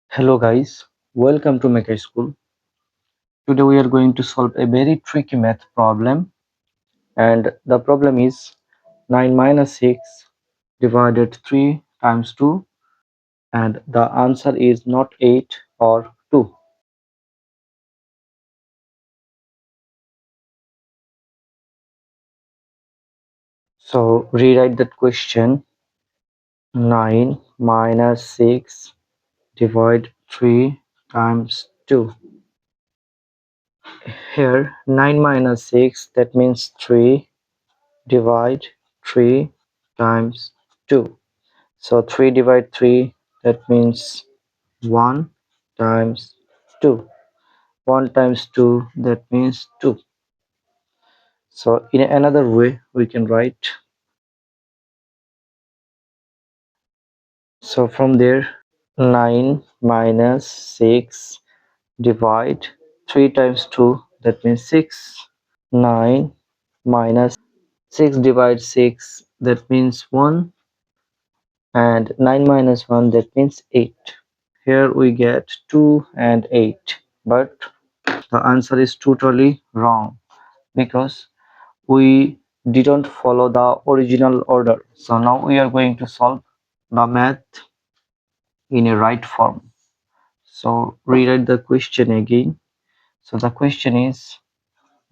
Hello guys, welcome to Meka School. Today we are going to solve a very tricky math problem, and the problem is 9 minus 6 divided 3 times 2, and the answer is not 8 or 2. So rewrite that question. 9 minus 6 divide 3 times 2. Here 9 minus 6, that means 3, divide 3 times 2. So 3 divide 3, that means 1 times 2. 1 times 2, that means 2. So in another way we can write. So from there 9 minus 6 divide 3 times 2, that means 6. 9 minus 6 divide 6, that means 1, and 9 minus 1, that means 8. Here we get 2 and 8, but the answer is totally wrong because we didn't follow the original order. So now we are going to solve the math in a right form. So rewrite the question again. So the question is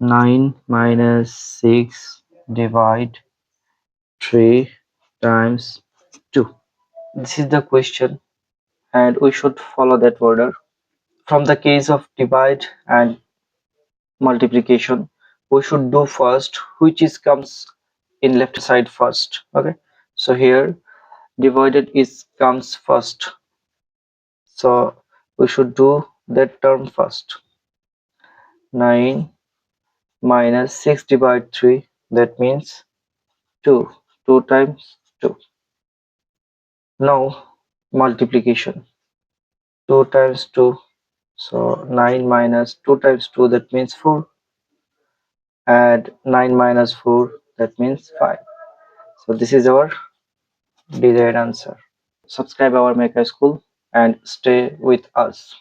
9 minus 6 divide 3 times 2. This is the question, and we should follow that order. From the case of divide and multiplication, we should do first which is comes in left side first. Okay, so here divided is comes first, so we should do that term first. 9 minus 6 divide 3, that means 2. 2 times 2. Now multiplication. 2 times 2, so 9 minus 2 times 2, that means 4, and 9 minus 4, that means 5. So this is our desired answer. Subscribe our Meka School and stay with us.